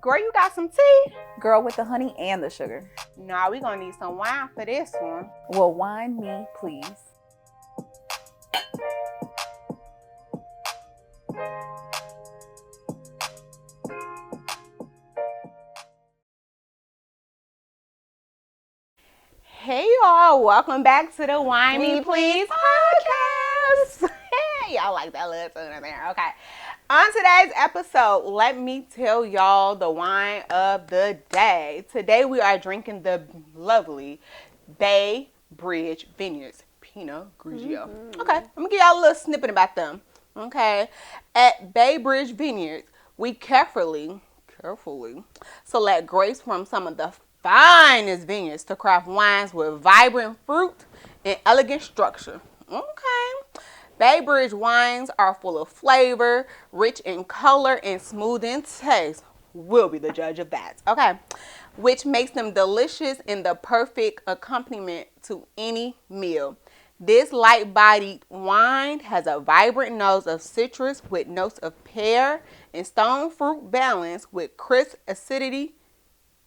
Girl, you got some tea? Girl, with the honey and the sugar. Nah, we gonna need some wine for this one. Well, wine me, please. Hey y'all, welcome back to the Wine Me Please podcast. Y'all like that little tune in there. Okay. On today's episode, let me tell y'all the wine of the day. Today we are drinking the lovely Bay Bridge Vineyards Pinot Grigio. Okay, I'm gonna give y'all a little snippet about them. Okay. At Bay Bridge Vineyards, we carefully select grapes from some of the finest vineyards to craft wines with vibrant fruit and elegant structure. Okay. Bay Bridge wines are full of flavor, rich in color, and smooth in taste. We'll be the judge of that. Okay. Which makes them delicious and the perfect accompaniment to any meal. This light-bodied wine has a vibrant nose of citrus with notes of pear and stone fruit balance with crisp acidity.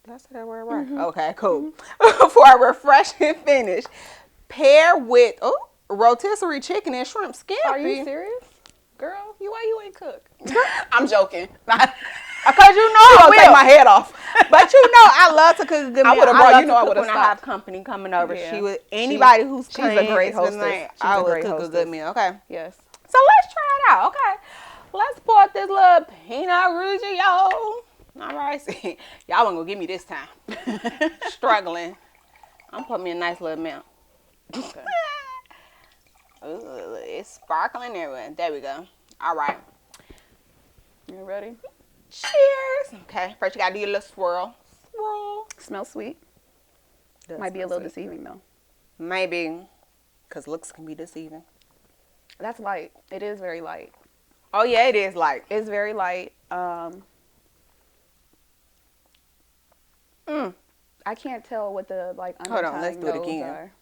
Did I say that word right? Okay, cool. For a refreshing finish. Pair with rotisserie chicken and shrimp scampi. Are you serious? Girl, why you ain't cook? I'm joking. Because you know I will. Take my head off. But you know I love to cook a good meal. I would have brought, I would have when I have company coming over. Yeah. She would, anybody who's she's a great hostess. I would cook a good meal. Okay. Yes. So let's try it out. Okay. Let's pour this little Pinot Grigio. All right. See, y'all wasn't gonna give me this time. Struggling. I'm putting me a nice little amount. Okay. Ooh, it's sparkling everywhere. There we go. All right. You ready? Cheers. Okay. First, you gotta do your little swirl. Swirl. Smells sweet. Might be a little deceiving though. Maybe, because looks can be deceiving. That's light. It is very light. Oh yeah, it is light. It's very light. I can't tell what the underlying Hold on, let's do it notes again. are.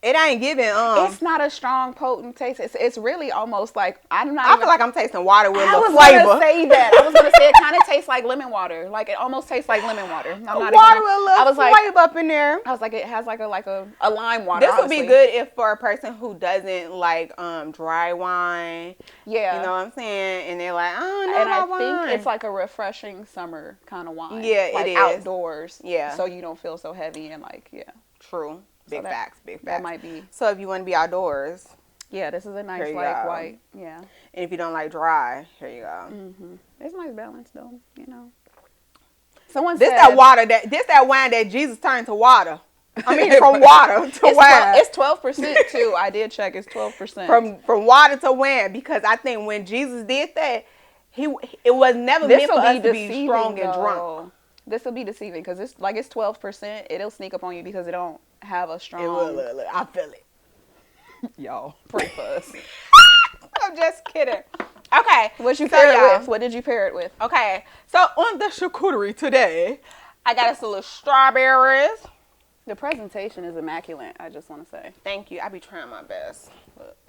It ain't giving. It's not a strong, potent taste. It's really almost like I feel like I'm tasting water with a little flavor. I was gonna say that. I was gonna say it kind of tastes like lemon water. Like it almost tastes like lemon water. I'm not water with a little flavor up in there. I was like, it has like a lime water. This would be good if for a person who doesn't like dry wine. Yeah, you know what I'm saying. And they're like, oh no, and I wine. think it's like a refreshing summer kind of wine. Yeah, like it is outdoors. Yeah, so you don't feel so heavy and true. Big facts. That might be. So if you want to be outdoors, yeah, this is a nice light white. Yeah. And if you don't like dry, here you go. It's a nice balance though, you know. Someone said that wine that Jesus turned to water. I mean, from water to wine. It's 12% too. I did check. It's 12%. From water to wine, because I think when Jesus did that, it was never meant for us to be strong and drunk. This will be deceiving because it's 12%. It'll sneak up on you because it don't have a strong. It will. I feel it. Y'all, pray for us. I'm just kidding. Okay. What you pair it with? What did you pair it with? Okay. So on the charcuterie today, I got us a little strawberries. The presentation is immaculate. I just want to say. Thank you. I be trying my best.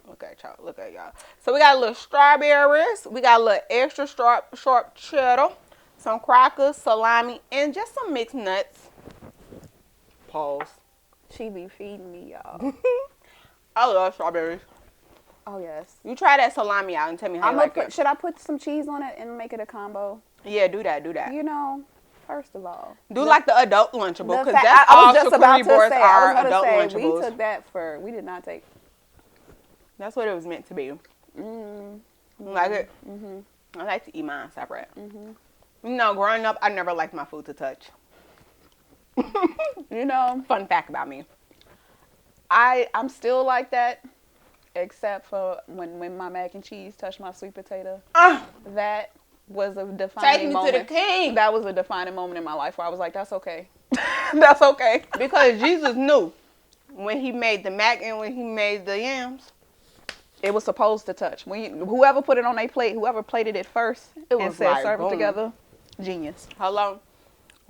Look at y'all. Look at y'all. So we got a little strawberries. We got a little extra sharp cheddar. Some crackers, salami, and just some mixed nuts. Pause. She be feeding me, y'all. I love strawberries. Oh, yes. You try that salami out and tell me how you like it. Should I put some cheese on it and make it a combo? Yeah, do that. You know, first of all. Do like the adult Lunchable, because that's all charcuterie boards are adult Lunchables. We took that we did not take. That's what it was meant to be. Like it? I like to eat mine separate. You know, growing up, I never liked my food to touch. You know, fun fact about me. I'm still like that, except for when my mac and cheese touched my sweet potato. That was a defining moment. Take me to the king. That was a defining moment in my life where I was like, that's okay. That's okay. Because Jesus knew when he made the mac and when he made the yams. It was supposed to touch. Whoever put it on their plate, whoever plated it first, it was said serve it together. Genius. Hello.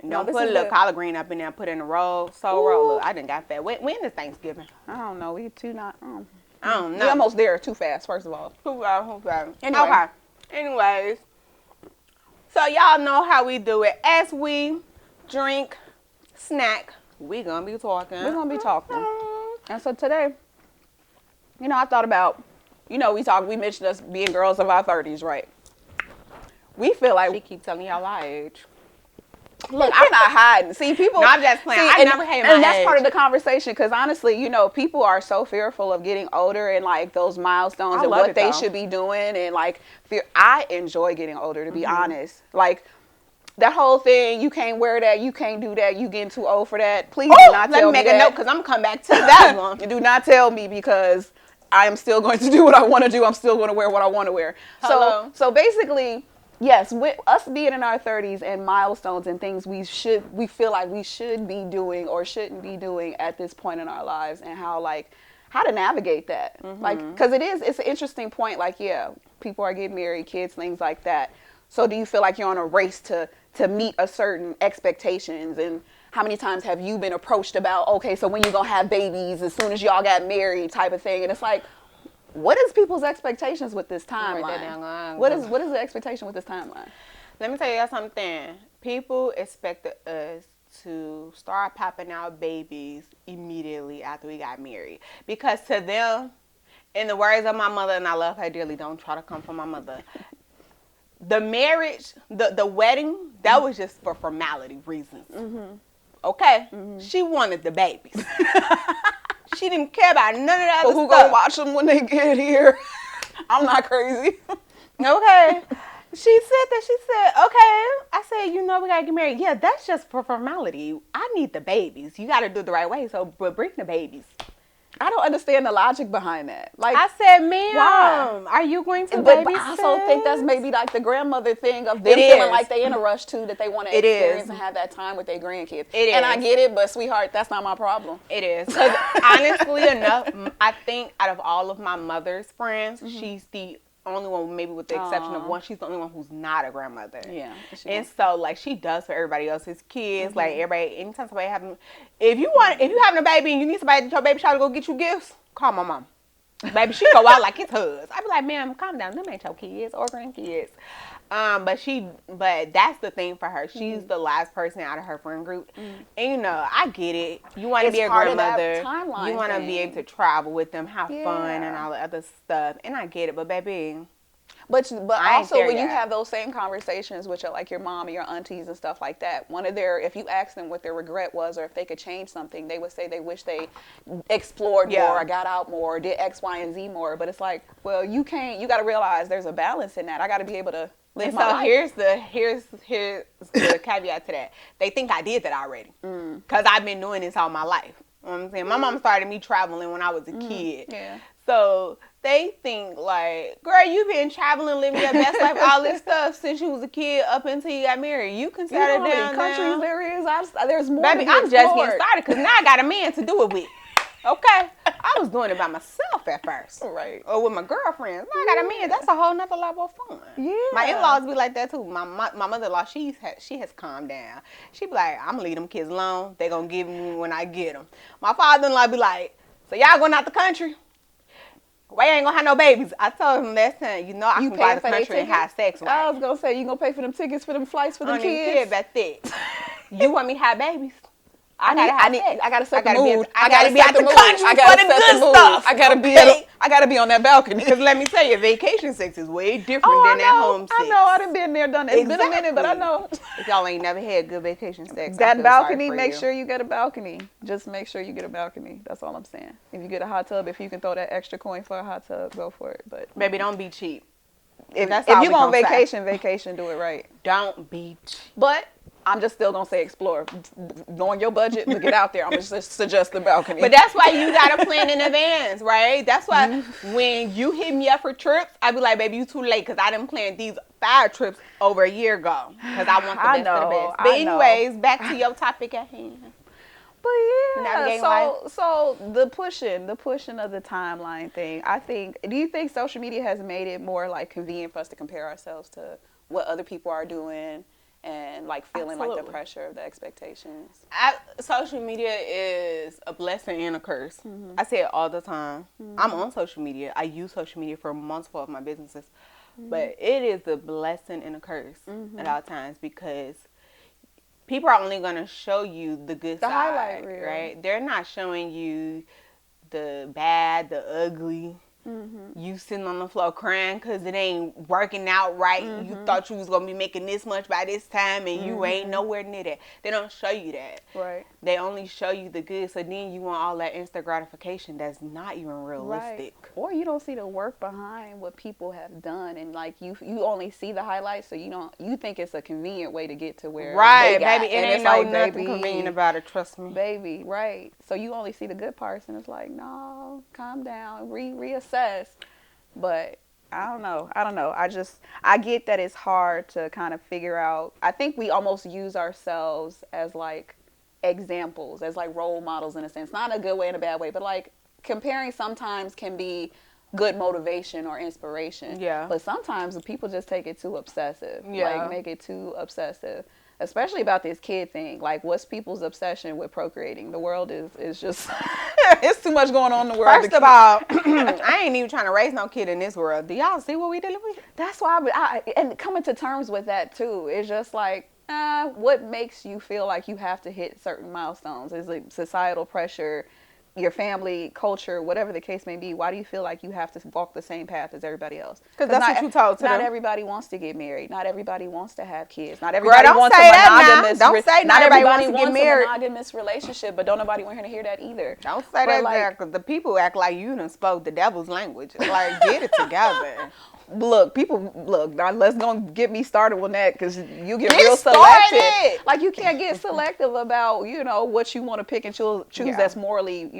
Don't put a little collard green up in there. Put in a roll. So roll. I done got that. When is Thanksgiving? I don't know. We too not. I don't know. We almost there too fast. First of all. Too fast. Anyway. Okay. Anyways. So y'all know how we do it. As we drink, snack, we gonna be talking. We're gonna be talking. And so today, I thought about, we mentioned us being girls of our 30s, right? We feel like she keep telling y'all our age. Look, I'm not hiding. See, people. No, I'm just playing. I never hated my age. And that's part of the conversation because honestly, people are so fearful of getting older and like those milestones and what they should be doing and like I enjoy getting older, to be honest. Like that whole thing, you can't wear that, you can't do that, you getting too old for that. Please do not tell me that. Let me make a note because I'm gonna come back to that one. Do not tell me because I am still going to do what I want to do. I'm still going to wear what I want to wear. Hello. So basically. Yes, with us being in our 30s and milestones and things we feel like we should be doing or shouldn't be doing at this point in our lives and how to navigate that. Because it's an interesting point. Like, yeah, people are getting married, kids, things like that. So do you feel like you're on a race to meet a certain expectations? And how many times have you been approached about, okay, so when you going to have babies as soon as y'all got married type of thing? And it's like, what is people's expectations with this timeline? What is the expectation with this timeline? Let me tell you something. People expected us to start popping out babies immediately after we got married. Because to them, in the words of my mother, and I love her dearly, don't try to come for my mother. The marriage, the wedding, that was just for formality reasons. Okay? She wanted the babies. She didn't care about none of that other stuff. Who gonna watch them when they get here? I'm not crazy. Okay. She said that. She said, okay. I said, we gotta get married. Yeah, that's just for formality. I need the babies. You gotta do it the right way. So bring the babies. I don't understand the logic behind that. Like I said, ma'am, are you going to babysit? But I also think that's maybe like the grandmother thing of them feeling like they in a rush too, that they want to experience and have that time with their grandkids. And I get it, but sweetheart, that's not my problem. It is. Because honestly enough, I think out of all of my mother's friends, she's the only one, maybe with the exception of one, she's the only one who's not a grandmother. Yeah. And so, like, she does for everybody else's kids. Like, everybody, anytime somebody having, if you having a baby and you need somebody at your baby shower to go get you gifts, call my mom. Baby, she go out like it's hers. I be like, ma'am, calm down. Them ain't your kids or grandkids. But that's the thing for her. She's the last person out of her friend group. And I get it. You want to be a grandmother. You want to be able to travel with them, have fun and all the other stuff. And I get it, but baby. But also when you have those same conversations with your mom and your aunties and stuff like that, if you ask them what their regret was or if they could change something, they would say they wish they explored more or got out more or did X, Y, and Z more. But it's like, well, you got to realize there's a balance in that. I got to be able to live my life. Here's the caveat to that. They think I did that already because I've been doing this all my life. You know what I'm saying? My mom started me traveling when I was a kid. Yeah. So they think like, girl, you've been traveling, living your best life, all this stuff since you was a kid up until you got married. You can settle down. Countries there is. There's more. Baby, I'm just getting started because now I got a man to do it with. Okay, I was doing it by myself at first, right? Or with my girlfriends. Now I got a man. That's a whole nother level of fun. Yeah, my in-laws be like that too. My mother-in-law, she has calmed down. She be like, I'm gonna leave them kids alone. They gonna give me when I get them. My father-in-law be like, so y'all going out the country? Why you ain't gonna have no babies? I told him last time, I can go out the country and have sex with. I was gonna say, you gonna pay for them tickets for them flights for them kids? That's it. You want me to have babies? I gotta set the mood. I gotta be out the country for the good stuff. I gotta be on that balcony. Because let me tell you, vacation sex is way different than that home sex. I know. I done been there, done that. It's been a minute, but I know. If y'all ain't never had good vacation sex, that balcony, make sure you get a balcony. Just make sure you get a balcony. That's all I'm saying. If you get a hot tub, if you can throw that extra coin for a hot tub, go for it. But baby, don't be cheap. If you go on vacation, do it right. Don't be cheap. But I'm just still gonna say explore. Knowing your budget, to get out there, I'm just suggest the balcony. But that's why you gotta plan in advance, right? That's why when you hit me up for trips, I be like, baby, you too late because I didn't plan these 5 trips over a year ago because I want the best of the best. But anyways, back to your topic at hand. But yeah, so the pushing of the timeline thing. Do you think social media has made it more like convenient for us to compare ourselves to what other people are doing? and like feeling like the Absolutely. pressure of the expectations. Social media is a blessing and a curse. I say it all the time. I'm on social media. I use social media for multiple of my businesses. But it is a blessing and a curse at all times because people are only going to show you the good The side, highlight reel. right? They're not showing you the bad, the ugly. You sitting on the floor crying because it ain't working out right. You thought you was going to be making this much by this time and you ain't nowhere near that. They don't show you that. Right. They only show you the good. So then you want all that instant gratification that's not even realistic. Right. Or you don't see the work behind what people have done, and like you only see the highlights, so you think it's a convenient way to get to where Right, they got. baby. It And ain't it's no like, nothing baby, convenient about it, trust me. baby, right. So you only see the good parts, and it's like, no, calm down, reassess. But I don't know. I get that it's hard to kind of figure out. I think we almost use ourselves as like examples, as like role models in a sense. Not in a good way, in a bad way, but like comparing sometimes can be good motivation or inspiration. Yeah. But sometimes people just take it too obsessive. Yeah. Like make it too obsessive. Especially about this kid thing. Like, what's people's obsession with procreating? The world is just, it's too much going on in the world. First of all, I ain't even trying to raise no kid in this world. Do y'all see what we dealing with? That's why and coming to terms with that too. It's just like, what makes you feel like you have to hit certain milestones? Is it societal pressure, your family, culture, whatever the case may be? Why do you feel like you have to walk the same path as everybody else? Because that's what you told to Not them. everybody wants to get married. Not everybody wants to have kids. Not everybody don't wants a say that now. monogamous. Don't say not everybody wants to get married. A monogamous relationship, but don't nobody want to hear that either. Don't say that there, because the people act like you done spoke the devil's language. Like, get it together. Look, now let's go get me started on that because you get Get real started. selective. Like, you can't get selective about, what you want to pick and choose Yeah. that's morally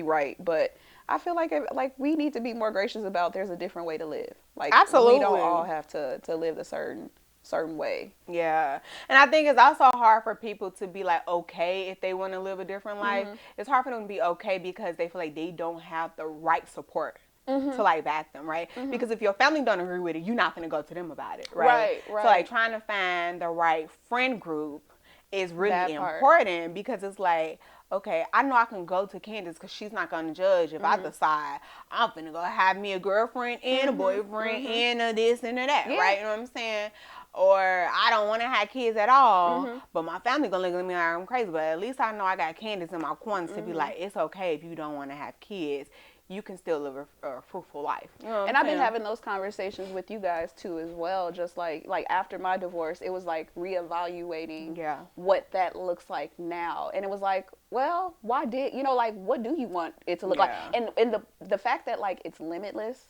right. But I feel like we need to be more gracious about there's a different way to live. Like, Absolutely. we don't all have to live a certain way. Yeah. And I think it's also hard for people to be like okay if they want to live a different life. It's hard for them to be okay because they feel like they don't have the right support. To like back them, right? Because if your family don't agree with it, you're not gonna go to them about it, right? Right. So like trying to find the right friend group is really That part. important because it's like, okay, I know I can go to Candace because she's not gonna judge if I decide I'm finna go have me a girlfriend and a boyfriend and a this and a that, right? You know what I'm saying? Or I don't want to have kids at all, but my family gonna look at me like I'm crazy. But at least I know I got Candace in my corner to be like, it's okay if you don't want to have kids. You can still live a fruitful life. You know what And I'm I've been saying? having those conversations with you guys too as well. Just like after my divorce, it was like reevaluating what that looks like now. And it was like, well, why did like what do you want it to look like? And the fact that like it's limitless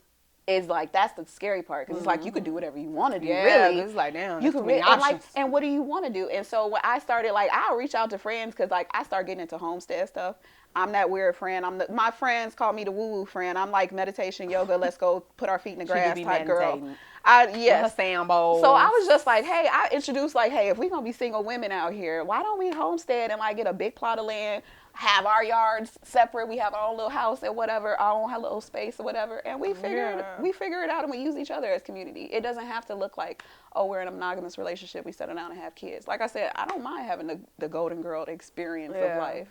is like that's the scary part because it's like you could do whatever you want to do. Really, it's like damn. you Could could and what do you want to do? And so when I started I'll reach out to friends because like I start getting into homestead stuff. I'm that weird friend. My friends call me the woo-woo friend. I'm like meditation, yoga, let's go put our feet in the grass type girl. Yes. Sand bowls. So I was just like, hey, I introduced like, hey, if we're going to be single women out here, why don't we homestead and like get a big plot of land, have our yards separate, we have our own little house and whatever, our own little space or whatever, and we figure it out and we use each other as community. It doesn't have to look like, oh, we're in a monogamous relationship, we settle down and have kids. Like I said, I don't mind having the golden girl experience of life.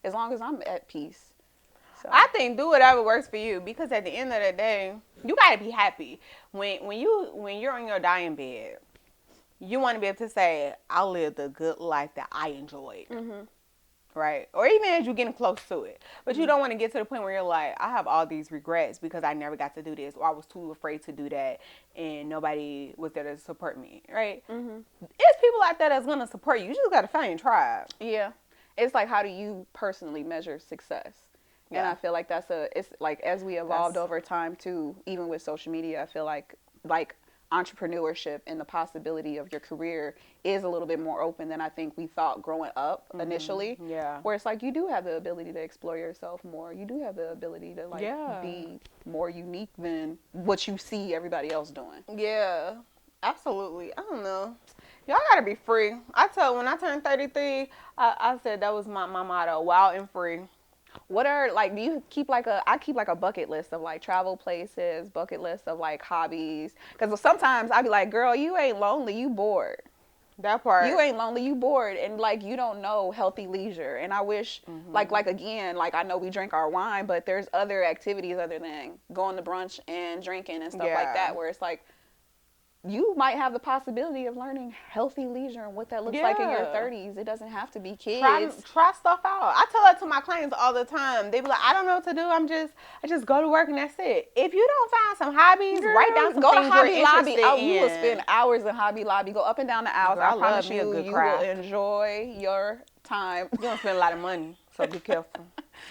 As long as I'm at peace. So. I think do whatever works for you because at the end of the day, you gotta be happy. When you're on your dying bed, you want to be able to say, I lived a good life that I enjoyed. Right? Or even as you're getting close to it. But you don't want to get to the point where you're like, I have all these regrets because I never got to do this or I was too afraid to do that and nobody was there to support me. Right? There's people out there that's gonna support you. You just gotta find your tribe. Yeah. It's like, how do you personally measure success? Yeah. And I feel like it's like as we evolved over time too, even with social media, I feel like entrepreneurship and the possibility of your career is a little bit more open than I think we thought growing up initially. Yeah. Where it's like you do have the ability to explore yourself more. You do have the ability to be more unique than what you see everybody else doing. Yeah. Absolutely. I don't know. Y'all gotta be free. When I turned 33, I said that was my motto, wild and free. What are do you keep I keep a bucket list of travel places, bucket list of hobbies. Because sometimes I be like, girl, you ain't lonely, you bored. That part. You ain't lonely, you bored, and like you don't know healthy leisure. And I wish, like again, like I know we drink our wine, but there's other activities other than going to brunch and drinking and stuff like that, where it's like you might have the possibility of learning healthy leisure and what that looks like in your 30s. It doesn't have to be kids. Try stuff out. I tell that to my clients all the time. They be like, I don't know what to do. I just go to work and that's it. If you don't find some hobbies, write down some go things to Hobby you're Lobby. interested in. You will spend hours in Hobby Lobby. Go up and down the aisles. Girl, I promise you, you will enjoy your time. You're going to spend a lot of money, so be careful.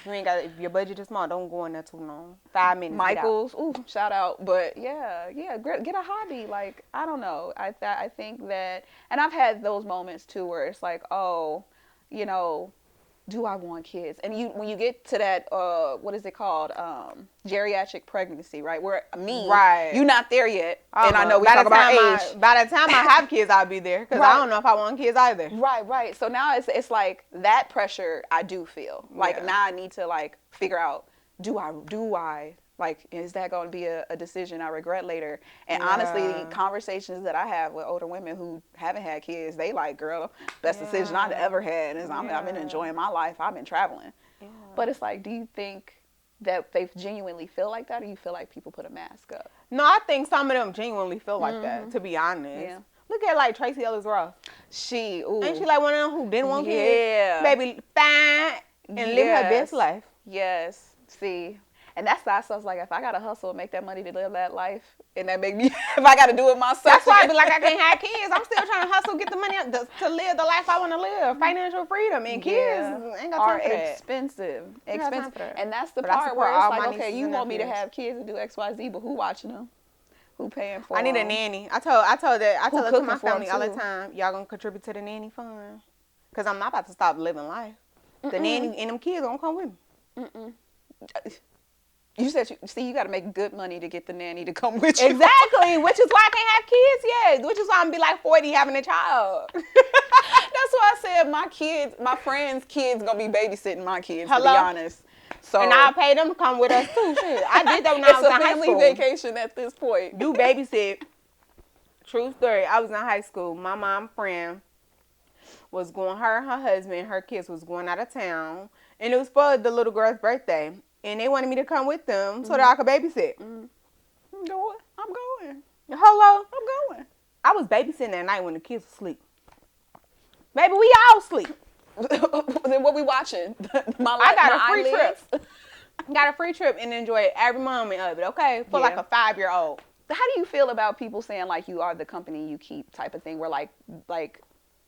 You ain't got, if your budget is small, don't go in there too long. 5 minutes. Michael's, ooh, shout out. But yeah, get a hobby. Like, I don't know. I think that, and I've had those moments too where it's like, oh, you know, do I want kids? And when you get to that, what is it called? Geriatric pregnancy, right? Where you're not there yet. And I know we talk about age. By the time I have kids, I'll be there because I don't know if I want kids either. Right. So now it's like that pressure I do feel. Like now I need to like figure out, do I like, is that going to be a decision I regret later? And honestly, conversations that I have with older women who haven't had kids, they like, girl, best decision I've ever had is I've been enjoying my life. I've been traveling. Yeah. But it's like, do you think that they genuinely feel like that, or you feel like people put a mask up? No, I think some of them genuinely feel like that, to be honest. Yeah. Look at like Tracy Ellis Ross. Ain't she like one of them who didn't want kids? Yeah. Baby, fine and live her best life. Yes. See. And that's why I was like, if I gotta hustle and make that money to live that life, and that make me, if I gotta do it myself. That's why I be like, I can't have kids. I'm still trying to hustle, get the money up to live the life I want to live. Financial freedom, and kids ain't got time for that. Expensive. And that's the part where it's like, okay, you want me to have kids and do X, Y, Z, but who watching them? Who paying for them? I need a nanny. I tell that to my family all the time. Y'all gonna contribute to the nanny fund? Cause I'm not about to stop living life. The nanny and them kids gonna come with me. You said, you got to make good money to get the nanny to come with you. Exactly, which is why I can't have kids yet. Which is why I'm be like 40 having a child. That's why I said my friends' kids gonna be babysitting my kids. To be honest. So and I'll pay them to come with us too. Shit, I did that when I was in high school. It's a family vacation at this point. You babysit. True story. I was in high school. My mom friend was going. Her and her husband, her kids was going out of town, and it was for the little girl's birthday. And they wanted me to come with them so that I could babysit. I'm going. Hello? I'm going. I was babysitting that night when the kids were asleep. Baby, we all sleep. Then what we watching? I got a free trip. Got a free trip and enjoyed every moment of it, okay? For like a 5-year-old. How do you feel about people saying like you are the company you keep type of thing, where like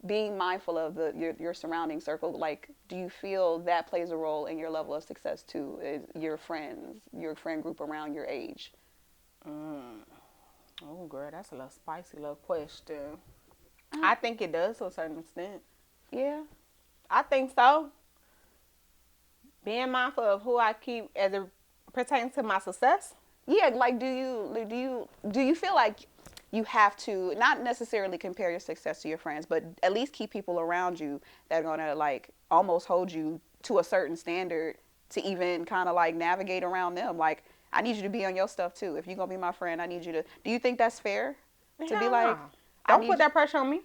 being mindful of your surrounding circle, like, do you feel that plays a role in your level of success too? Your friends, your friend group around your age? Oh, girl, that's a little spicy little question. I think it does to a certain extent. Yeah. I think so. Being mindful of who I keep as it pertains to my success. Yeah, like do you feel like you have to not necessarily compare your success to your friends, but at least keep people around you that are gonna like almost hold you to a certain standard to even kind of like navigate around them. Like, I need you to be on your stuff too. If you're gonna be my friend, I need you to. Do you think that's fair? To be like, don't put that pressure on me.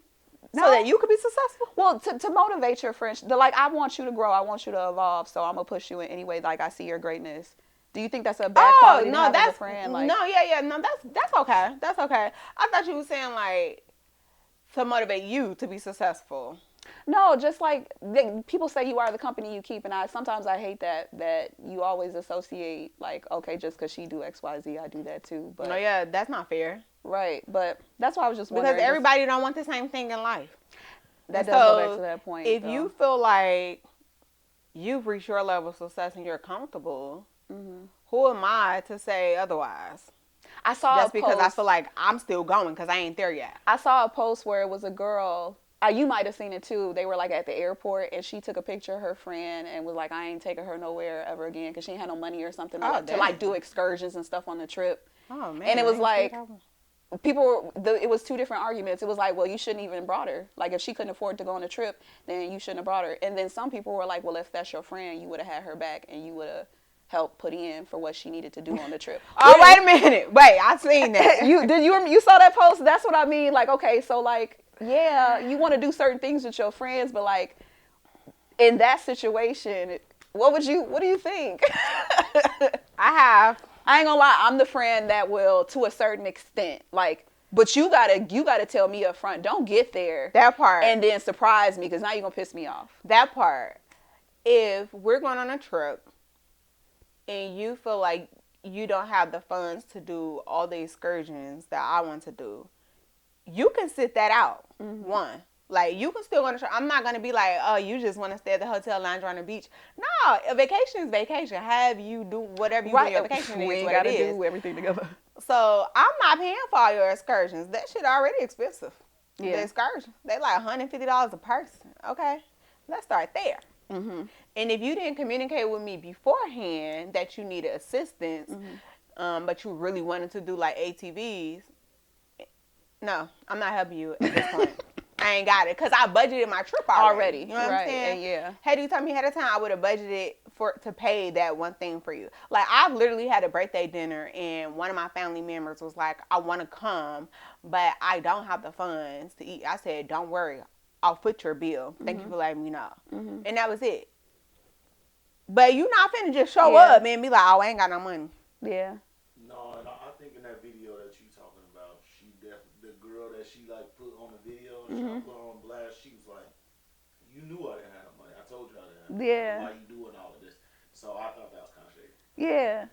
No. So that you could be successful. Well, to motivate your friends, like, I want you to grow, I want you to evolve, so I'm gonna push you in any way. Like, I see your greatness. Do you think that's a bad quality to have as a friend? Like, no, that's okay. That's okay. I thought you were saying like to motivate you to be successful. No, just like people say you are the company you keep, and sometimes I hate that you always associate like, okay, just because she do X, Y, Z, I do that too. But no, yeah, that's not fair. Right, but that's why I was just wondering. Because everybody don't want the same thing in life. That does go back to that point. If you feel like you've reached your level of success and you're comfortable, who am I to say otherwise? I saw just because I feel like I'm still going because I ain't there yet. I saw a post where it was a girl. You might have seen it too. They were like at the airport, and she took a picture of her friend and was like, "I ain't taking her nowhere ever again because she ain't had no money or something to like do excursions and stuff on the trip." Oh man! And it was like it was two different arguments. It was like, well, you shouldn't even brought her. Like, if she couldn't afford to go on a trip, then you shouldn't have brought her. And then some people were like, well, if that's your friend, you would have had her back and you would have helped put in for what she needed to do on the trip. Oh, wait a minute. Wait, I seen that. You saw that post? That's what I mean. Like, okay, so like, Yeah, you want to do certain things with your friends, but like in that situation, what do you think? I ain't gonna lie, I'm the friend that will, to a certain extent, like, but you gotta tell me up front, don't get there. That part. And then surprise me, because now you're gonna piss me off. That part. If we're going on a trip and you feel like you don't have the funds to do all the excursions that I want to do, you can sit that out. Mm-hmm. One. Like, you can still go on a trip. I'm not going to be like, oh, you just want to stay at the hotel lounge or on the beach. No, a vacation is vacation. Have you do whatever you do on your vacation. We ain't got to do everything together. So, I'm not paying for all your excursions. That shit already expensive. Yeah. The excursions. They like $150 a person. Okay? Let's start there. Mm-hmm. And if you didn't communicate with me beforehand that you needed assistance, mm-hmm. But you really wanted to do like ATVs, no, I'm not helping you at this point. I ain't got it because I budgeted my trip already. You know what I'm saying? Yeah. Had you told me ahead of time, I would have budgeted to pay that one thing for you. Like, I've literally had a birthday dinner and one of my family members was like, I want to come, but I don't have the funds to eat. I said, don't worry. I'll foot your bill. Thank you for letting me know. Mm-hmm. And that was it. But you not finna just show up and be like, oh, I ain't got no money. Yeah. No, and I think in that video that you talking about, the girl that she like put on the video and she put on blast, she was like, you knew I didn't have no money. I told you I didn't have no money. Yeah. Why you doing all of this? So I thought that was kind of shady. Yeah.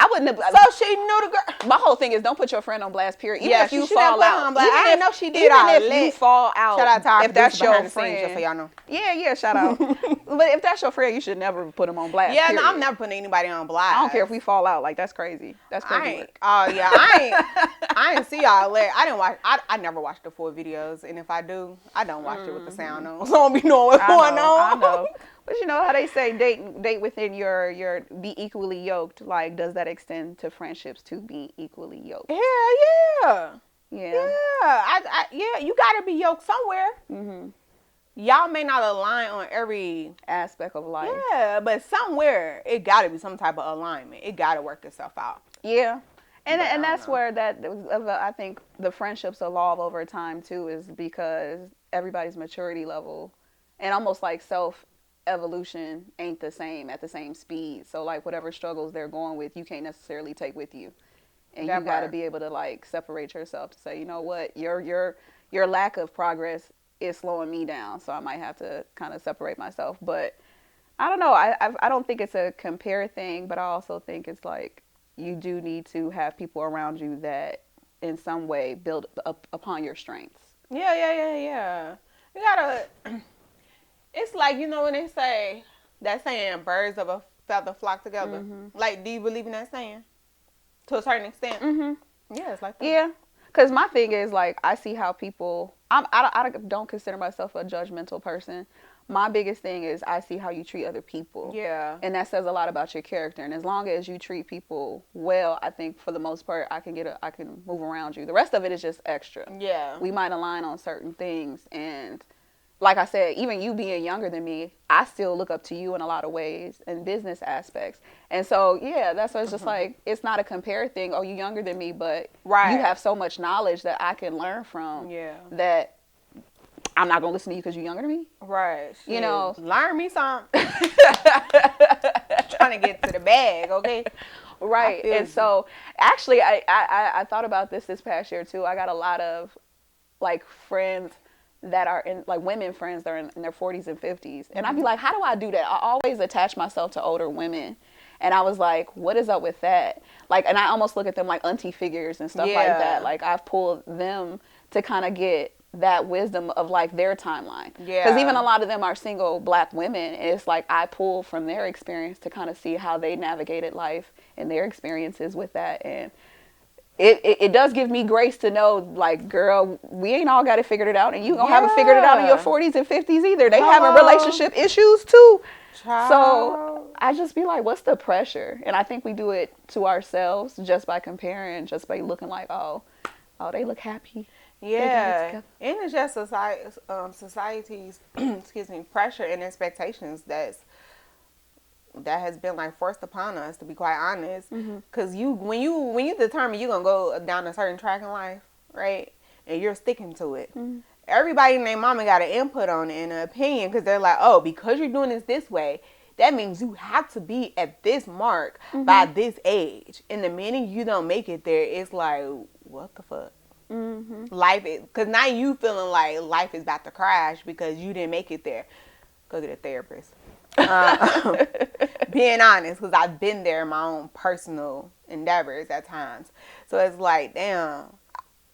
I wouldn't have. So she knew the girl. My whole thing is don't put your friend on blast, period. Even if you she fall out. I didn't know she did all that. Even if you fall out. Shout out to our if that's your friend. Scenes, just so y'all know. Yeah, shout out. But if that's your friend, you should never put them on blast. Yeah, period. no, I'm never putting anybody on blast. I don't care if we fall out. Like, that's crazy. That's crazy work. Oh, yeah. I ain't see y'all later. I didn't watch. I never watch the full videos. And if I do, I don't watch it with the sound on. So I don't be knowing what's going on. I know. But you know how they say date within your be equally yoked. Like, does that extend to friendships to be equally yoked? Hell yeah. Yeah. Yeah. You gotta be yoked somewhere. Mm-hmm. Y'all may not align on every aspect of life. Yeah, but somewhere it gotta be some type of alignment. It gotta work itself out. Yeah. And that's where I think the friendships evolve over time too, is because everybody's maturity level and almost like evolution ain't the same at the same speed. So like whatever struggles they're going with, you can't necessarily take with you. And you got to be able to like separate yourself to say, you know what, your lack of progress is slowing me down. So I might have to kind of separate myself. But I don't know. I don't think it's a compare thing, but I also think it's like you do need to have people around you that in some way build up upon your strengths. Yeah. You gotta. It's like, you know when they say that saying, birds of a feather flock together. Mm-hmm. Like, do you believe in that saying? To a certain extent? Mm-hmm. Yeah, it's like that. Yeah. Because my thing is, like, I see how people... I don't consider myself a judgmental person. My biggest thing is I see how you treat other people. Yeah. And that says a lot about your character. And as long as you treat people well, I think for the most part, I can move around you. The rest of it is just extra. Yeah. We might align on certain things, and... Like I said, even you being younger than me, I still look up to you in a lot of ways in business aspects. And so, yeah, that's why it's just like, it's not a compare thing. Oh, you're younger than me, but you have so much knowledge that I can learn from that I'm not going to listen to you because you're younger than me. Right. Shit. You know. Learn me something. Trying to get to the bag, okay? Right. And so, actually, I thought about this past year, too. I got a lot of, like, friends that are in, like, women friends that are in their 40s and 50s. And I'd be like, how do I do that? I always attach myself to older women. And I was like, what is up with that? Like, and I almost look at them like auntie figures and stuff like that. Like, I've pulled them to kind of get that wisdom of, like, their timeline. Yeah. Because even a lot of them are single Black women. And it's like I pull from their experience to kind of see how they navigated life and their experiences with that. And It does give me grace to know, like, girl, we ain't all got it figured out, and you don't have it figured it out in your 40s and 50s either. They having relationship issues too. Child. So I just be like, what's the pressure? And I think we do it to ourselves just by comparing, just by looking like, oh, they look happy. Yeah, and it's just society's pressure and expectations that has been like forced upon us, to be quite honest. Because when you determine you're gonna go down a certain track in life, right, and you're sticking to it, everybody and their mama got an input on it and an opinion because they're like, oh, because you're doing this way, that means you have to be at this mark by this age. And the minute you don't make it there, it's like, what the fuck? Life is, because now you feeling like life is about to crash because you didn't make it there. Go get a therapist. Being honest, because I've been there in my own personal endeavors at times. So it's like, damn,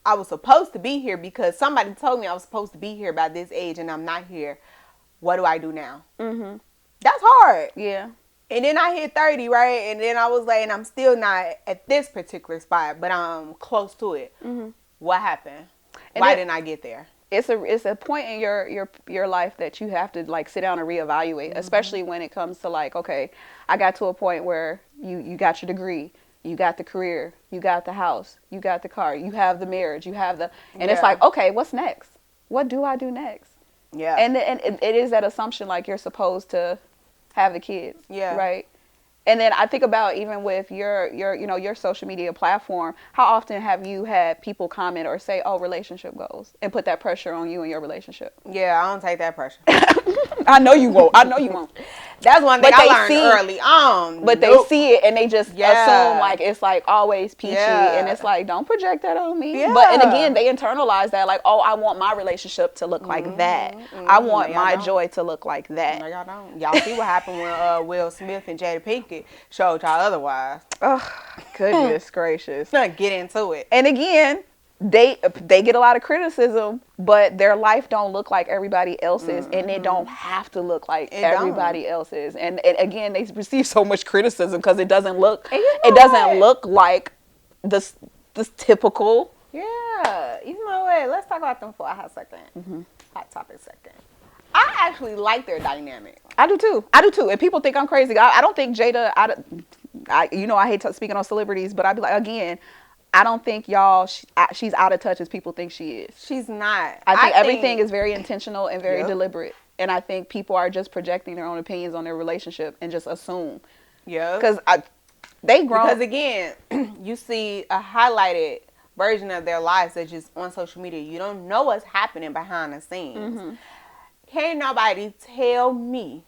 I was supposed to be here because somebody told me I was supposed to be here by this age and I'm not here. What do I do now? That's hard. Yeah. And then I hit 30, right? And then I was like, and I'm still not at this particular spot, but I'm close to it. What happened? Why didn't I get there? It's a point in your life that you have to like sit down and reevaluate, especially when it comes to like, okay, I got to a point where you got your degree, you got the career, you got the house, you got the car, you have the marriage, you have the, and it's like, okay, what's next? What do I do next? Yeah. And it is that assumption like you're supposed to have the kids. Yeah. Right. And then I think about even with your social media platform, how often have you had people comment or say, oh, relationship goals, and put that pressure on you and your relationship? Yeah, I don't take that pressure. I know you won't. That's one thing I learned early on. But they see it and they just assume like it's like always peachy, and it's like, don't project that on me. Yeah. But and again, they internalize that like, oh, I want my relationship to look like that. I want my joy to look like that. No, y'all don't. Y'all see what happened when Will Smith and Jada Pinkett showed y'all otherwise. Oh, goodness gracious. Let's get into it. And again, they get a lot of criticism, but their life don't look like everybody else's, and it don't have to look like everybody else's. And again, they receive so much criticism because it doesn't look like this typical. Yeah, you know what? Let's talk about them for a hot second. Hot topic second. I actually like their dynamic. I do too. And people think I'm crazy. I don't think Jada. I hate speaking on celebrities, but I'd be like, again, I don't think she's out of touch as people think she is. She's not. I think everything is very intentional and very deliberate. And I think people are just projecting their own opinions on their relationship and just assume. Yeah. Because they grown. Because again, you see a highlighted version of their lives that's just on social media. You don't know what's happening behind the scenes. Can't nobody tell me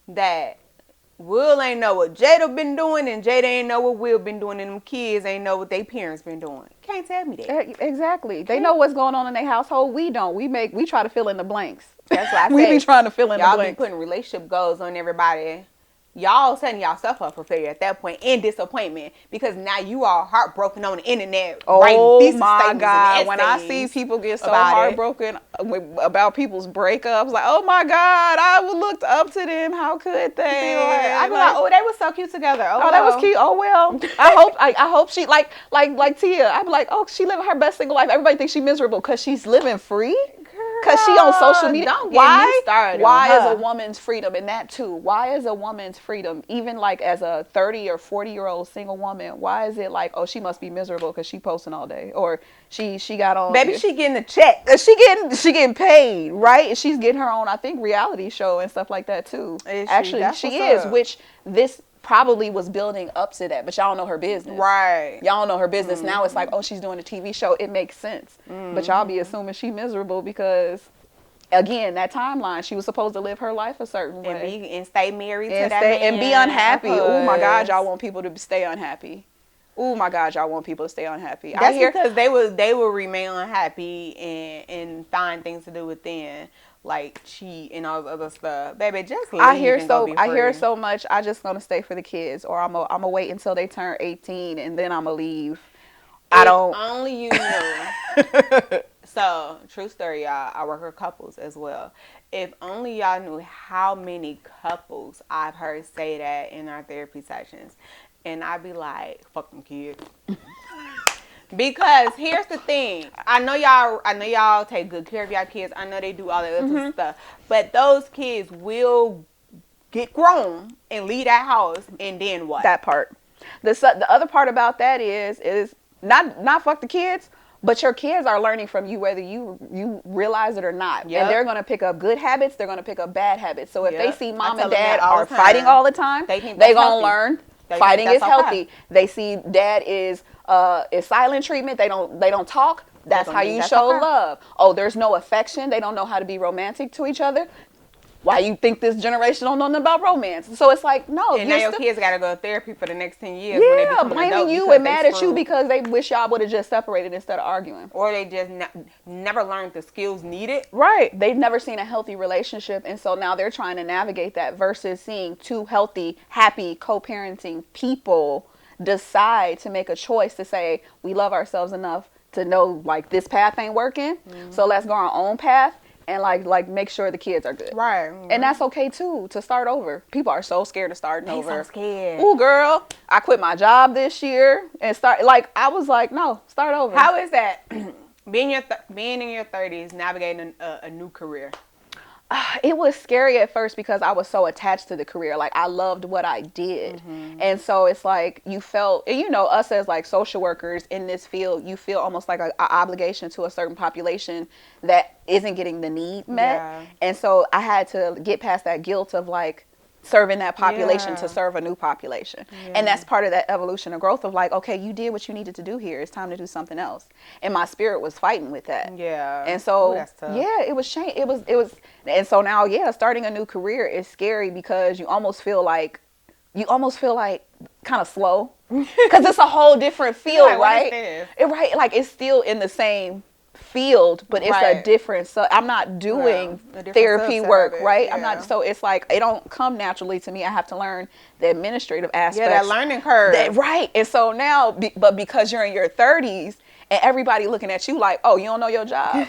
that Will ain't know what Jada been doing and Jada ain't know what Will been doing and them kids ain't know what their parents been doing. Can't tell me that. Exactly. They know what's going on in their household. We don't. We try to fill in the blanks. That's what I say. We be trying to fill in the blanks. Y'all be putting relationship goals on everybody. Y'all setting yourself up for failure at that point and disappointment because now you are heartbroken on the internet. Oh my God. When I see people get so heartbroken about people's breakups, like, oh my God, I looked up to them. How could they? I'd be like, oh, they were so cute together. Oh, that was cute. Oh, well, I hope she, like Tia, I'd be like, oh, she living her best single life. Everybody thinks she's miserable because she's living free. Because she on social media. Why is a woman's freedom, and that too, why is a woman's freedom, even like as a 30 or 40-year-old single woman, why is it like, oh, she must be miserable because she posting all day, or she got on. Baby, she getting a check. She getting paid, right? And she's getting her own, I think, reality show and stuff like that too. Actually, she is, which this probably was building up to that, but y'all don't know her business. Right. Y'all don't know her business. Now it's like, oh, she's doing a TV show. It makes sense. But y'all be assuming she miserable because, again, that timeline, she was supposed to live her life a certain way. And stay married to that man. And be unhappy. Oh, my God, y'all want people to stay unhappy. Oh, my God, y'all want people to stay unhappy. That's because they will remain unhappy and find things to do within. Like cheat and all the other stuff, baby. Just leave. I hear so much. I just gonna stay for the kids, or I'm gonna wait until they turn 18 and then I'm gonna leave. Only you knew. So true story, y'all. I work with couples as well. If only y'all knew how many couples I've heard say that in our therapy sessions, and I'd be like, "Fuck them kids." Because here's the thing. I know y'all take good care of y'all kids. I know they do all that other stuff. But those kids will get grown and leave that house, and then what? That part. The other part about that is not fuck the kids, but your kids are learning from you whether you realize it or not. Yep. And they're going to pick up good habits, they're going to pick up bad habits. So if they see mom and dad are fighting all the time, they're going to learn fighting is healthy. They see dad is silent treatment. They don't talk. That's how you show love. Oh, there's no affection. They don't know how to be romantic to each other. Why you think this generation don't know nothing about romance? So it's like, no. And now your kids got to go to therapy for the next 10 years. Yeah, when they become blaming you and mad at you because they wish y'all would have just separated instead of arguing. Or they just never learned the skills needed. Right. They've never seen a healthy relationship. And so now they're trying to navigate that versus seeing two healthy, happy, co-parenting people decide to make a choice to say, we love ourselves enough to know, like, this path ain't working. So let's go our own path. And like make sure the kids are good. Right. And that's okay too, to start over. People are so scared of starting over. So scared. Ooh, girl, I quit my job this year and I was like, no, start over. How is that being in your 30s, navigating a new career? It was scary at first because I was so attached to the career. Like, I loved what I did. And so it's like you felt, and you know, us as like social workers in this field, you feel almost like an obligation to a certain population that isn't getting the need met. Yeah. And so I had to get past that guilt of like serving that population to serve a new population. And that's part of that evolution of growth of like, okay, you did what you needed to do here. It's time to do something else. And my spirit was fighting with that. Yeah. And so, that's tough. yeah, it was shame. It was, and so now, yeah, starting a new career is scary because you almost feel like kind of slow because it's a whole different field, like, right? Right. Like it's still in the same field, but it's a different, so I'm not doing therapy work, right? Yeah. I'm not, so it's like it don't come naturally to me. I have to learn the administrative aspects. Yeah, that learning curve. Right. And so now, but because you're in your 30s and everybody looking at you like, oh, you don't know your job.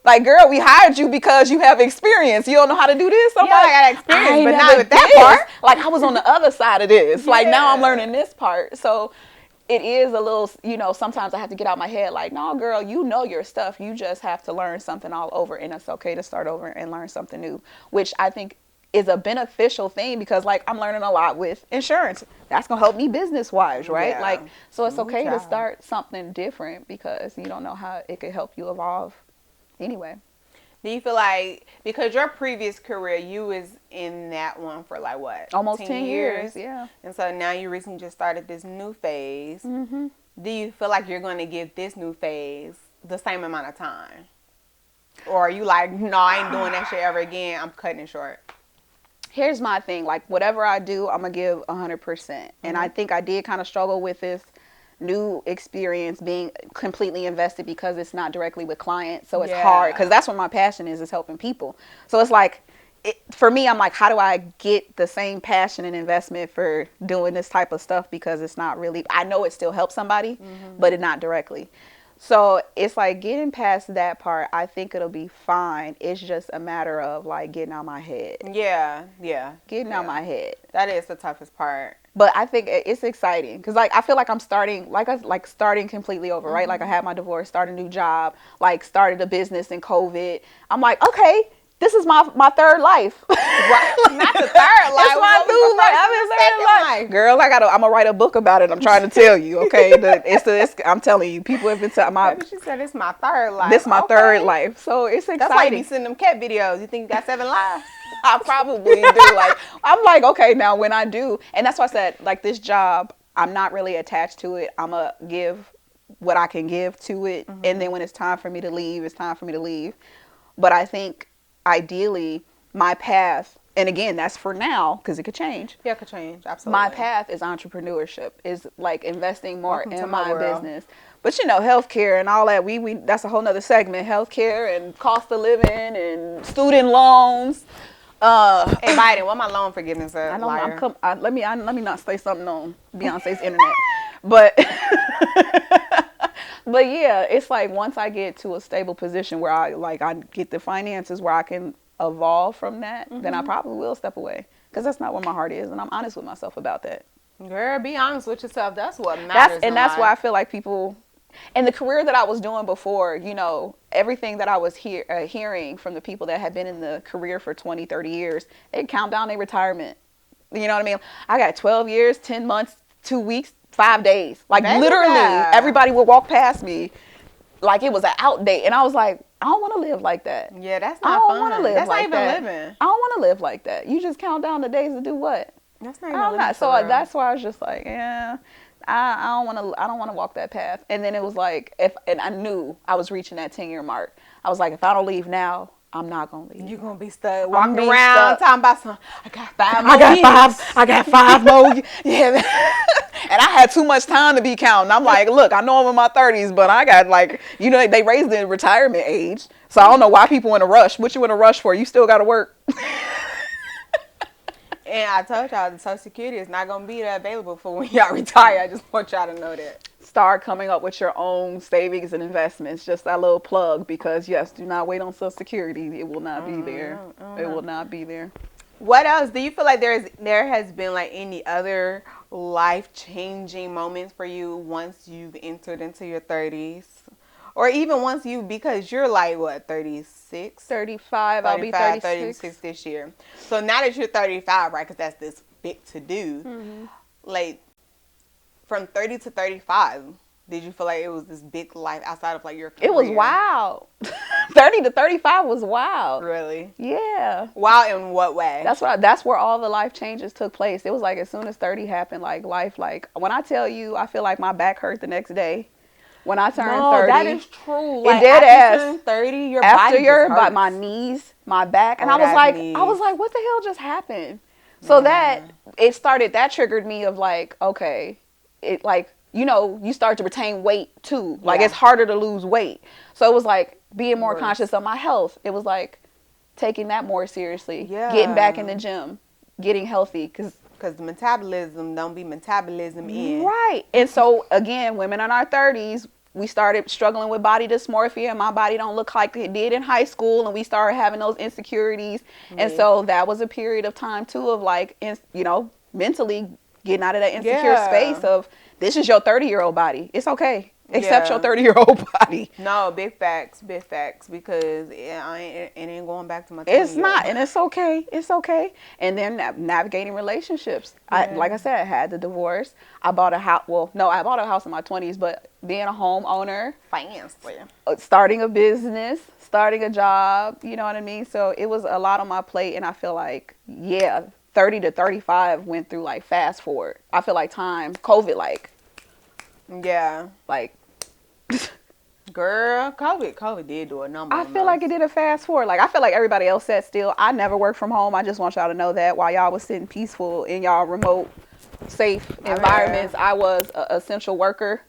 Like, girl, we hired you because you have experience. You don't know how to do this? I'm like, I got experience, but not with that part. Like, I was on the other side of this. Like, now I'm learning this part. So it is a little, you know, sometimes I have to get out my head like, no, girl, you know your stuff. You just have to learn something all over. And it's okay to start over and learn something new, which I think is a beneficial thing because, like, I'm learning a lot with insurance. That's going to help me business-wise, right? Yeah. Like, so it's okay to start something different because you don't know how it could help you evolve anyway. Do you feel like, because your previous career, you was in that one for like what? Almost 10 years, yeah. And so now you recently just started this new phase. Mm-hmm. Do you feel like you're going to give this new phase the same amount of time? Or are you like, no, I ain't doing that shit ever again, I'm cutting it short? Here's my thing. Like, whatever I do, I'm going to give 100%. And I think I did kind of struggle with this new experience being completely invested because it's not directly with clients. So it's hard because that's what my passion is helping people. So it's like, for me, I'm like, how do I get the same passion and investment for doing this type of stuff? Because it's not really, I know it still helps somebody, but it not directly. So it's like getting past that part, I think it'll be fine. It's just a matter of like getting out my head. Yeah. Getting out my head. That is the toughest part. But I think it's exciting because, like, I feel like I'm starting, starting completely over, right? Like, I had my divorce, started a new job, like, started a business in COVID. I'm like, okay, this is my third life. Right. Not the third life. It's my new life. I'm in second life. Girl, I'm gonna write a book about it. I'm trying to tell you, okay? I'm telling you, people have been telling my. Maybe she said it's my third life. This is my third life, so it's exciting. That's why you be sending them cat videos. You think you got 7 lives? I probably do. Like, I'm like, okay, now when I do, and that's why I said, like, this job, I'm not really attached to it. I'm going to give what I can give to it. And then when it's time for me to leave, it's time for me to leave. But I think ideally my path, and again, that's for now because it could change. Yeah, it could change. Absolutely. My path is entrepreneurship, is like investing more in my business. But you know, healthcare and all that, we that's a whole nother segment. Healthcare and cost of living and student loans. Hey Biden, what my loan forgiveness at? I know. Let me not say something on Beyonce's internet, but but yeah, it's like once I get to a stable position where I get the finances where I can evolve from that, then I probably will step away because that's not where my heart is, and I'm honest with myself about that. Girl, be honest with yourself. That's what matters. That's why I feel like people. And the career that I was doing before, you know, everything that I was hearing from the people that had been in the career for 20, 30 years, they count down their retirement. You know what I mean? I got 12 years, 10 months, 2 weeks, 5 days. Like, literally, everybody would walk past me like it was an out date. And I was like, I don't want to live like that. Yeah, that's not fun. That's like not even living. I don't want to live like that. You just count down the days to do what? That's not even living. So that's why I was just like, yeah. I don't want to walk that path. And then it was like, and I knew I was reaching that 10-year mark. I was like, if I don't leave now, I'm not going to leave. You're going to be stuck walking around talking about something. I got 5 more. Yeah. And I had too much time to be counting. I'm like, look, I know I'm in my 30s, but I got like, they raised the retirement age. So I don't know why people in a rush. What you in a rush for? You still got to work. And I told y'all the Social Security is not going to be available for when y'all retire. I just want y'all to know that. Start coming up with your own savings and investments. Just that little plug, because yes, do not wait on Social Security. It will not be there. It will not be there. What else? Do you feel like there has been like any other life-changing moments for you once you've entered into your 30s? Or even once because you're like, what, 36? 35, I'll be 36 this year. So now that you're 35, right, because that's this big to do, like, from 30 to 35, did you feel like it was this big life outside of, like, your career? It was wild. 30 to 35 was wild. Really? Yeah. Wild in what way? That's where all the life changes took place. It was like as soon as 30 happened, like, life, like, when I tell you, I feel like my back hurt the next day. When I turned 30, that is true. Like, it dead ass. After you turn 30, your after body just hurts. my knees, my back, and I was like, what the hell just happened? So that triggered me of like, okay, it like, you start to retain weight too. Like it's harder to lose weight. So it was like being more conscious of my health. It was like taking that more seriously. Yeah. Getting back in the gym, getting healthy, because the metabolism don't be metabolism in. Right. And so, again, women in our 30s, we started struggling with body dysmorphia, and my body don't look like it did in high school, and we started having those insecurities. Yeah. And so that was a period of time, too, of like, mentally getting out of that insecure space of, this is your 30-year-old body. It's okay. Accept your 30-year-old body. No, big facts, because it ain't going back to my 20-year-old. It's not, and it's okay. It's okay. And then navigating relationships. Yeah. Like I said, I had the divorce. I bought a house. Well, no, I bought a house in my 20s, but being a homeowner. Fancy. Starting a business, starting a job, you know what I mean? So it was a lot on my plate, and I feel like, 30 to 35 went through like fast forward. I feel like COVID, like. Yeah. Like. Girl, COVID did do a number. I feel like it did a fast forward. Like, I feel like everybody else sat still. I never worked from home. I just want y'all to know that while y'all was sitting peaceful in y'all remote, safe environments, I was an essential worker.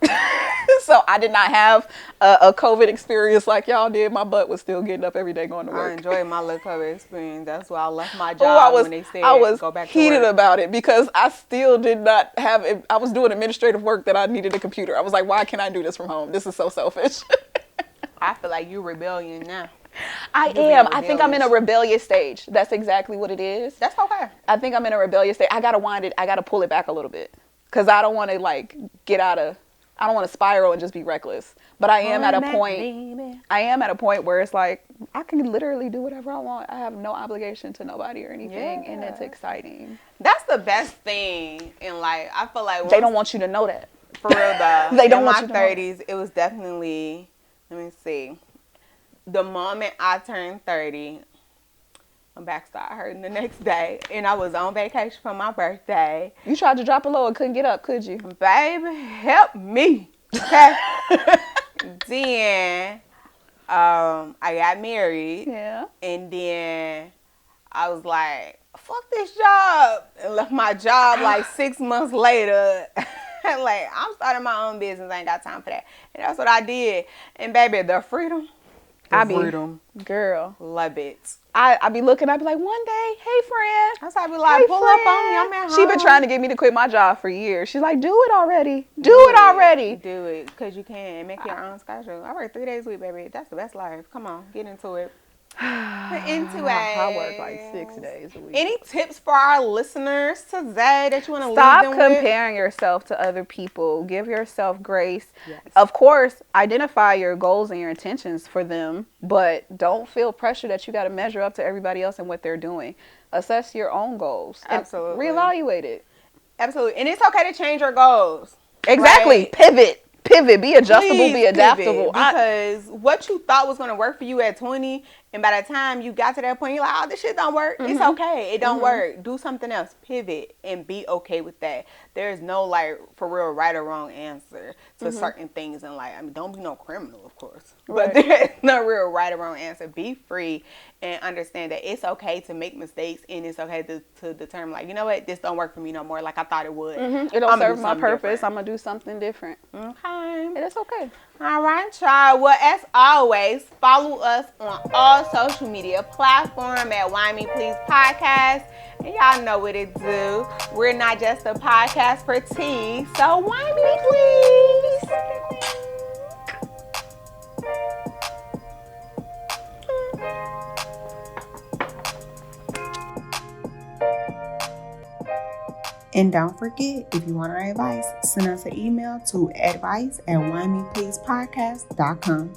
So I did not have a COVID experience like y'all did. My butt was still getting up every day going to work. I enjoyed my little COVID experience. That's why I left my job when they said I was go back to heated work. about it because I still did not have it. I was doing administrative work that I needed a computer. I was like, why can't I do this from home? This is so selfish. I feel like you're rebellion now. I am. I think I'm in a rebellious stage. That's exactly what it is. That's okay. I think I'm in a rebellious stage. I got to pull it back a little bit because I don't want to like I don't want to spiral and just be reckless. But I am at a point where it's like, I can literally do whatever I want. I have no obligation to nobody or anything. And it's exciting. That's the best thing in life. I feel like they don't want you to know that. For real though. They don't want you to know. In my 30s, it was definitely, let me see. The moment I turned 30, my back started hurting the next day. And I was on vacation for my birthday. You tried to drop it low and couldn't get up, could you? Baby, help me. Okay. Then I got married. Yeah. And then I was like, fuck this job. And left my job like 6 months later. Like, I'm starting my own business. I ain't got time for that. And that's what I did. And baby, the freedom. Girl. Love it. I be looking, I be like, one day, hey friend. That's how I be like, hey, pull friend. Up on me, I'm at home. She been trying to get me to quit my job for years. She's like, do it already. Do it already. Do it, because you can make your own schedule. I work 3 days a week, baby. That's the best life. Come on, get into it. I work like 6 days a week. Any tips for our listeners today that you want to leave them with? Stop comparing yourself to other people. Give yourself grace. Yes. Of course, identify your goals and your intentions for them, but don't feel pressure that you got to measure up to everybody else and what they're doing. Assess your own goals. Absolutely. Reevaluate it. Absolutely. And it's okay to change your goals. Exactly. Right? Pivot. Be adjustable. Be adaptable. Because what you thought was going to work for you at 20 And by the time you got to that point, you're like, oh, this shit don't work. It's okay. It don't work. Do something else. Pivot and be okay with that. There's no, like, for real, right or wrong answer to certain things in life. I mean, don't be no criminal, of course. But there's no real right or wrong answer. Be free and understand that it's okay to make mistakes, and it's okay to determine, like, you know what, this don't work for me no more like I thought it would. It don't serve my purpose. I'm going to do something different. Okay. And it's okay. All right, y'all. Well, as always, follow us on all social media platforms at Why Me Please Podcast. And y'all know what it do. We're not just a podcast for tea, so why me please? And don't forget, if you want our advice, send us an email to advice@whymepleasepodcast.com.